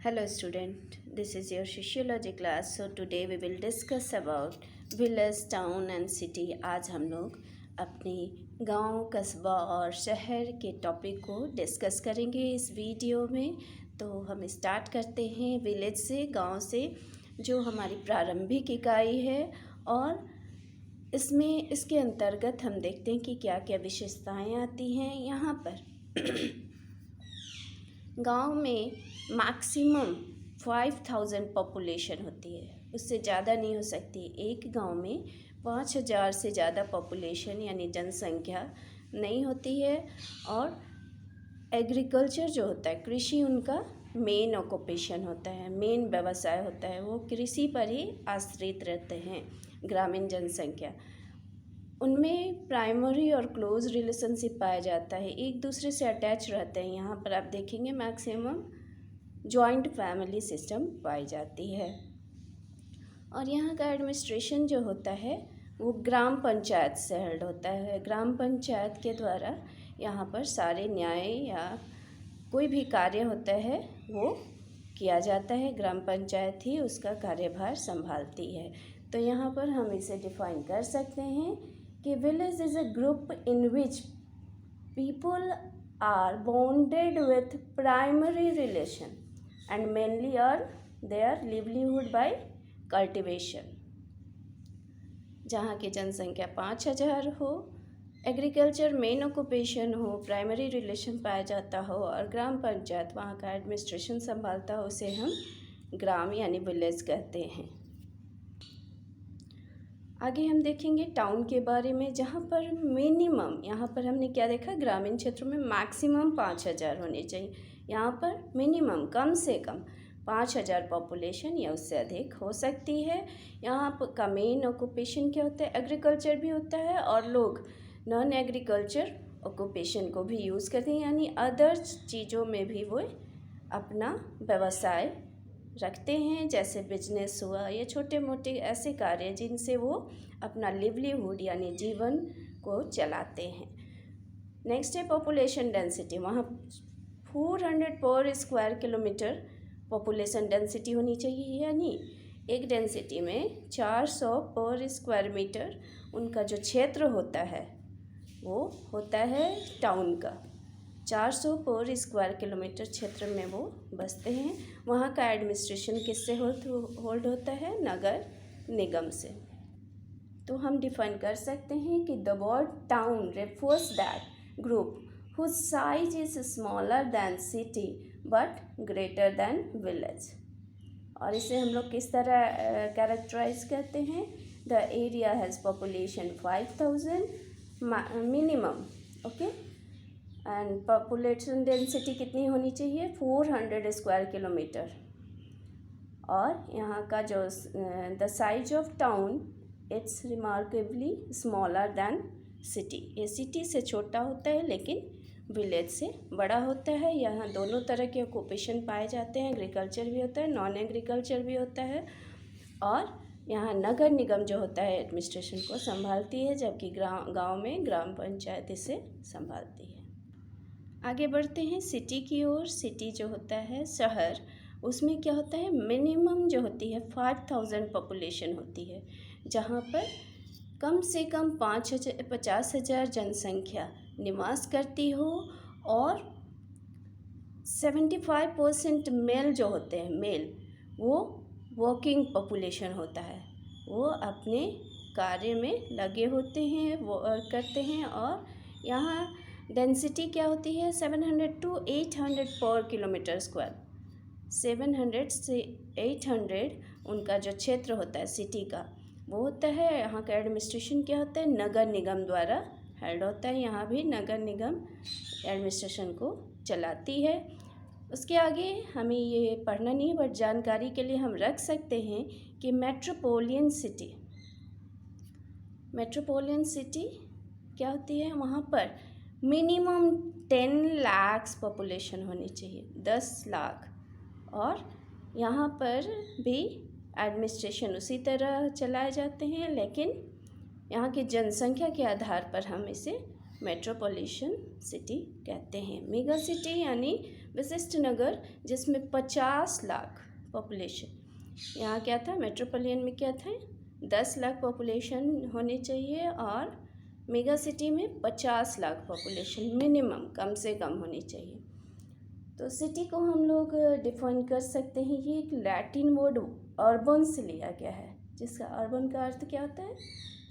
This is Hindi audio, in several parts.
Hello student, this is your sociology class. So today we will discuss about village, town and city. आज हम लोग अपने गांव, कस्बा और शहर के टॉपिक को डिस्कस करेंगे इस वीडियो में। तो हम स्टार्ट करते हैं विलेज से, गांव से, जो हमारी प्रारंभिक इकाई है। और इसमें इसके अंतर्गत हम देखते हैं कि क्या क्या विशेषताएं आती हैं यहाँ पर। गांव में मैक्सिमम 5000 पॉपुलेशन होती है, उससे ज़्यादा नहीं हो सकती। एक गांव में 5000 से ज़्यादा पॉपुलेशन यानी जनसंख्या नहीं होती है। और एग्रीकल्चर जो होता है, कृषि उनका मेन ऑक्यूपेशन होता है, मेन व्यवसाय होता है। वो कृषि पर ही आश्रित रहते हैं। ग्रामीण जनसंख्या उनमें प्राइमरी और क्लोज रिलेशनशिप पाया जाता है, एक दूसरे से अटैच रहते हैं। यहाँ पर आप देखेंगे मैक्सिमम जॉइंट फैमिली सिस्टम पाई जाती है। और यहाँ का एडमिनिस्ट्रेशन जो होता है वो ग्राम पंचायत से हेल्ड होता है। ग्राम पंचायत के द्वारा यहाँ पर सारे न्याय या कोई भी कार्य होता है वो किया जाता है। ग्राम पंचायत ही उसका कार्यभार संभालती है। तो यहाँ पर हम इसे डिफाइन कर सकते हैं कि village is a group in which people are bonded with primary relation and mainly earn their livelihood by cultivation. जहाँ की जनसंख्या 5000 हो, एग्रीकल्चर मेन ऑक्यूपेशन हो, प्राइमरी रिलेशन पाया जाता हो और ग्राम पंचायत वहाँ का एडमिनिस्ट्रेशन संभालता हो, उसे हम ग्राम यानी विलेज कहते हैं। आगे हम देखेंगे टाउन के बारे में, जहाँ पर मिनिमम, यहाँ पर हमने क्या देखा, ग्रामीण क्षेत्रों में मैक्सिमम 5000 होने चाहिए। यहाँ पर मिनिमम, कम से कम 5000 पॉपुलेशन या उससे अधिक हो सकती है। यहाँ का मेन ऑक्यूपेशन क्या होता है, एग्रीकल्चर भी होता है और लोग नॉन एग्रीकल्चर ऑक्यूपेशन को भी यूज़ करते हैं, यानी अदर चीज़ों में भी वो अपना व्यवसाय रखते हैं, जैसे बिजनेस हुआ या छोटे मोटे ऐसे कार्य जिनसे वो अपना लिवलीहुड यानी जीवन को चलाते हैं। नेक्स्ट है पॉपुलेशन डेंसिटी। वहाँ 400 पर स्क्वायर किलोमीटर पॉपुलेशन डेंसिटी होनी चाहिए, यानी एक डेंसिटी में 400 पर स्क्वायर मीटर उनका जो क्षेत्र होता है वो होता है टाउन का। 400 पर स्क्वायर किलोमीटर क्षेत्र में वो बसते हैं। वहाँ का एडमिनिस्ट्रेशन किससे होल्ड होता है, नगर निगम से। तो हम डिफाइन कर सकते हैं कि the word town refers that group whose size is smaller than city but greater than village. और इसे हम लोग किस तरह कैरेक्टराइज करते हैं, the area has population 5000 minimum, okay, and population density कितनी होनी चाहिए, 400 स्क्वायर किलोमीटर। और यहाँ का जो the size of town it's remarkably smaller than city. ये सिटी से छोटा होता है लेकिन विलेज से बड़ा होता है। यहाँ दोनों तरह के ऑक्यूपेशन पाए जाते हैं, एग्रीकल्चर भी होता है, नॉन एग्रीकल्चर भी होता है। और यहाँ नगर निगम जो होता है एडमिनिस्ट्रेशन को संभालती है, जबकि गांव में ग्राम पंचायत इसे संभालती है। आगे बढ़ते हैं सिटी की ओर। सिटी जो होता है शहर, उसमें क्या होता है, मिनिमम जो होती है 5000 पॉपुलेशन होती है, जहाँ पर कम से कम 50,000 जनसंख्या निवास करती हो और 75% मेल जो होते हैं, मेल वो वर्किंग पॉपुलेशन होता है, वो अपने कार्य में लगे होते हैं, वो करते हैं। और यहाँ डेंसिटी क्या होती है, 700 to 800 पर किलोमीटर स्क्वायर। 700 से 800 उनका जो क्षेत्र होता है सिटी का वो होता है। यहाँ का एडमिनिस्ट्रेशन क्या होता है, नगर निगम द्वारा हेल्ड होता है। यहाँ भी नगर निगम एडमिनिस्ट्रेशन को चलाती है। उसके आगे हमें ये पढ़ना नहीं है, बट जानकारी के लिए हम रख सकते हैं कि मेट्रोपोलियन सिटी, मेट्रोपोलियन सिटी क्या होती है, वहाँ पर मिनिमम 10 लाख पॉपुलेशन होनी चाहिए, 10 लाख। और यहाँ पर भी एडमिनिस्ट्रेशन उसी तरह चलाए जाते हैं, लेकिन यहाँ की जनसंख्या के आधार पर हम इसे मेट्रोपोलिटन सिटी कहते हैं। मेगा सिटी यानी विशिष्ट नगर जिसमें 50 लाख पॉपुलेशन, यहाँ क्या था मेट्रोपोलियन में क्या था 10 लाख पॉपुलेशन होनी चाहिए और मेगा सिटी में 50 लाख पॉपुलेशन मिनिमम कम से कम होनी चाहिए। तो सिटी को हम लोग डिफाइन कर सकते हैं, ये एक लैटिन वर्ड अर्बन से लिया गया है जिसका अर्बन का अर्थ क्या होता है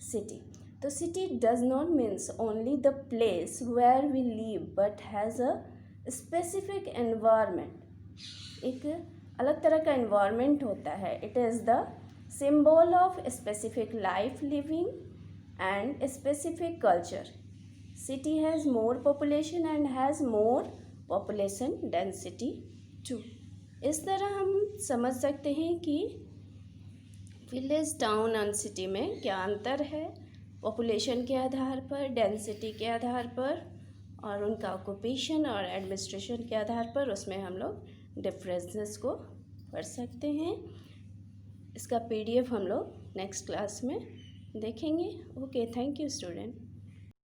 सिटी। तो city does not means only the place where we live but has a specific environment, एक अलग तरह का एनवायरनमेंट होता है। It is the symbol of specific life living and specific culture. City has more population and has more population density too. इस तरह हम समझ सकते हैं कि विलेज टाउन एंड सिटी में क्या अंतर है पॉपुलेशन के आधार पर, डेंसिटी के आधार पर और उनका ऑक्यूपेशन और एडमिनिस्ट्रेशन के आधार पर, उसमें हम लोग डिफरेंसेस को पढ़ सकते हैं। इसका PDF हम लोग नेक्स्ट क्लास में देखेंगे। Okay, thank you student.